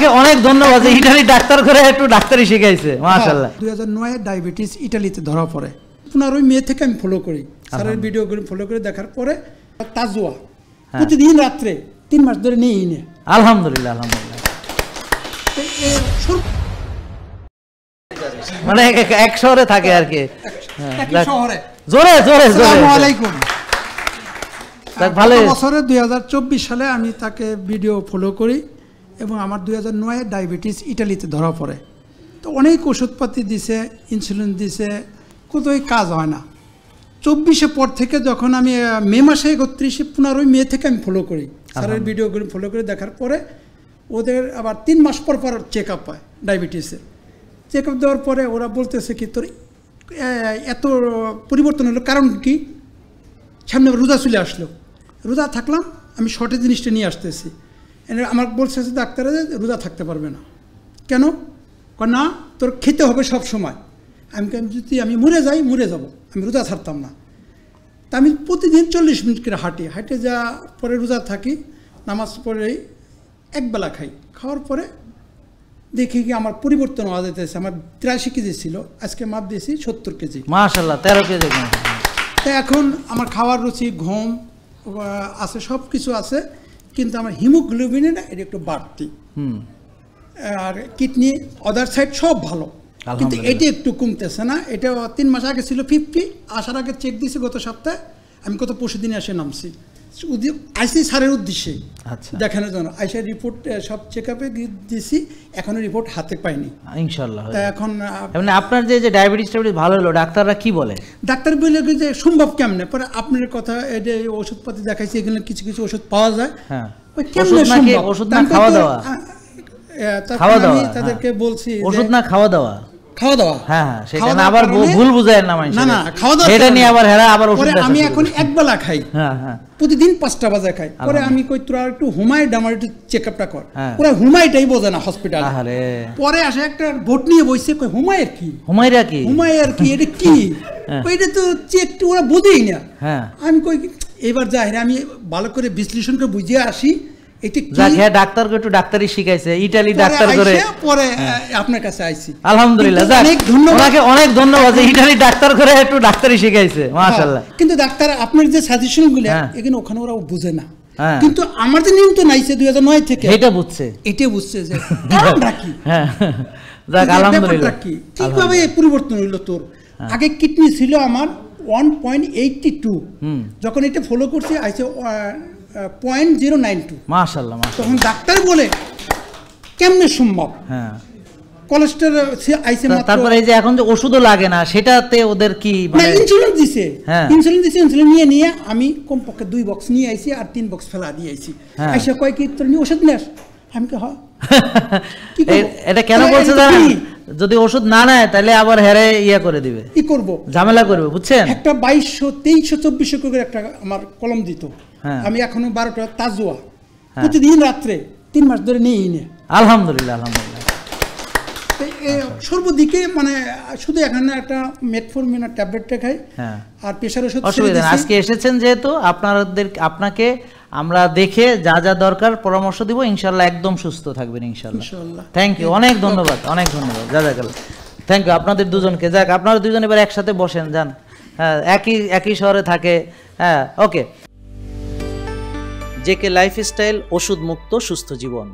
ওনাকে অনেক ধন্যবাদ যে ইটালি ডাক্তার করে একটু ডাক্তারি শিখাইছে মাশাআল্লাহ। 2009 ডায়াবেটিস ইটালিতে ধরা পড়ে। 15 মে থেকে আমি ফলো করি, স্যারের ভিডিওগুলো ফলো করে দেখার পরে তাজুয়া প্রতিদিন রাত্রে 3 মাস ধরে নিয়েই নে। আলহামদুলিল্লাহ আলহামদুলিল্লাহ। মানে এক শহরে থাকে আর কি, শহরে। জোরে জোরে আসসালামু আলাইকুম। ভালো বছরে 2024 সালে আমি তাকে ভিডিও ফলো করি এবং আমার 2009 ডায়াবেটিস ইটালিতে ধরা পড়ে। তো অনেক ওষুধপাতি দিছে, ইনসুলিন দিছে, কোথাও কাজ হয় না। 24 পর থেকে যখন আমি মে মাসে 15 মে থেকে আমি ফলো করি, স্যারের ভিডিওগুলো ফলো করে দেখার পরে ওদের আবার 3 মাস পর পর চেক আপ হয় ডায়াবেটিসের। চেক আপ দেওয়ার পরে ওরা বলতেছে কি তোর এত পরিবর্তন হলো, কারণ কি? সামনে রোজা চলে আসলো, রোজা থাকলাম, আমি শর্টে জিনিসটা নিয়ে আসতেছি। আমার বলছে ডাক্তারে যে রোজা থাকতে পারবে না। কেন? না, তোর খেতে হবে সব সময়। যদি আমি মরে যাই, মরে যাব, আমি রোজা ছাড়তাম না। তা আমি প্রতিদিন 40 মিনিট করে হাঁটে যা পরে রোজা থাকি, নামাজ পড়েই একবেলা খাই। খাওয়ার পরে দেখি কি আমার পরিবর্তন হওয়া যেতেছে। আমার 83 কেজি ছিল, আজকে মাপ দিয়েছি 70 কেজি। মাশাআল্লাহ, 13 কেজি। তা এখন আমার খাওয়ার রুচি, ঘুম আছে, সব কিছু আছে, কিন্তু আমার হিমোগ্লোবিনের না এটা একটু বাড়তি। আর কিডনি আদার সাইড সব ভালো, কিন্তু এটি একটু কমতেছে না। এটা 3 মাস আগে ছিল 50, আসার আগে চেক দিয়েছি গত সপ্তাহে। আমি গত পরশু দিনে এসে নামছি আইসি স্যারের উদ্দেশ্যে দেখানোর জন্য। আইসার রিপোর্ট সব চেক আপে দিয়েছি, এখনো রিপোর্ট হাতে পাইনি ইনশাআল্লাহ। এখন আপনার যে ডায়াবেটিস ভালো হলো, ডাক্তাররা কি বলে? ডাক্তার বলে যে সম্ভব কেমনে, পরে আপনার কথা এই যে ওষুধপাতি দেখাইছি, এগুলো কিছু কিছু ওষুধ পাওয়া যায়। হ্যাঁ, কেমনে সম্ভব? ওষুধ না খাওয়া দাওয়া, আমি তাদেরকে বলছি ওষুধ না খাওয়া দাওয়া, খাওয়া দাওয়া। হ্যাঁ হ্যাঁ, সেটা না আবার ভুল বুঝায় না মানুষ। না না, খাওয়া দাওয়া এটা নিয়ে আবার হেরা আবার ওষুধ। আমি এখন একবেলা খাই। হ্যাঁ হ্যাঁ, প্রতিদিন 5টা বাজে খাই। পরে আমি কই তোরা একটু হুমায়ুন আমার একটু চেকআপটা কর। ওরা হুমায়ুনটাই বোঝে না হসপিটালে। আরে পরে আসে একটা ভোট নিয়ে বসে, কই হুমায়ুন কি, হুমায়রা কি, হুমায়ুন কি, এটা কি? ওইটা তো চেক ওরা বোঝেই না। হ্যাঁ, আমি কই এবার যাই, আমি ভালো করে বিশ্লেষণ করে বুঝিয়ে আসি। ডাক্তারকে একটু ডাক্তারি শিখাইছে, ইটালি ডাক্তার করে পরে আপনার কাছে আইছি। আলহামদুলিল্লাহ, ওনাকে অনেক ধন্যবাদ যে ইটালি ডাক্তার করে একটু ডাক্তারি শিখাইছে মাশাআল্লাহ। কিন্তু ডাক্তার আপনার যে সাজেশন গুলো এখানে ওখানে ওরা বুঝে না, কিন্তু আমার যে নিয়ন্ত্রণ আইছে 2009 থেকে, এটা বুঝছে যে কারণটা কি। হ্যাঁ, যাক আলহামদুলিল্লাহ। কিভাবে পরিবর্তন হলো তোর? আগে কিডনি ছিল আমার 1.82, যখন এটা ফলো করছি আইছে 0.092। মাশাআল্লাহ। তখন ডাক্তার বলে কেমনে সম্ভব? হ্যাঁ, কোলেস্টেরল আইছে মাত্র। তারপরে এই যে এখন যে ওষুধও লাগে না, সেটাতে ওদের কি মানে ইনসুলিন দিছে। ইনসুলিন নিয়ে আমি কমপক্ষে 2 বক্স নিয়ে আইছি, আর 3 বক্স ফেলা দিয়ে আইছি। আইসা কয় কি তোর নিয়ে ওষুধ নিস? আমি কি হ্যাঁ, এটা কেন বলছে জানেন? যদি ওষুধ না নেয় তাহলে আবার হেরে ইয়া করে দিবে, কি করব, ঝামেলা করবে, বুঝছেন? একটা 2200 2300 2400 করে একটা আমার কলম দিত। আমি এখনো 12টা তাজুয়া প্রতিদিন রাত্রে 3 মাস ধরে নিয়েই নে। আলহামদুলিল্লাহ আলহামদুলিল্লাহ। সর্বদিকে মানে শুধু এখানে একটা মেটফরমিন ট্যাবলেটটা খাই, আর প্রেসার ওষুধ। অসুবিধা না, আজকে এসেছেন যেহেতু আপনাকে আমরা দেখে যা যা দরকার পরামর্শ দিব, ইনশাআল্লাহ একদম সুস্থ থাকবেন ইনশাআল্লাহ। থ্যাংক ইউ, অনেক ধন্যবাদ, অনেক ধন্যবাদ, জাযাকাল্লাহ। থ্যাংক ইউ আপনাদের দুজনকে। যাক, আপনারা দুজন এবার একসাথে বসেন, যান। হ্যাঁ, একই শহরে থাকে। হ্যাঁ, ওকে। জেকে লাইফস্টাইল, ওষুধ মুক্ত সুস্থ জীবন।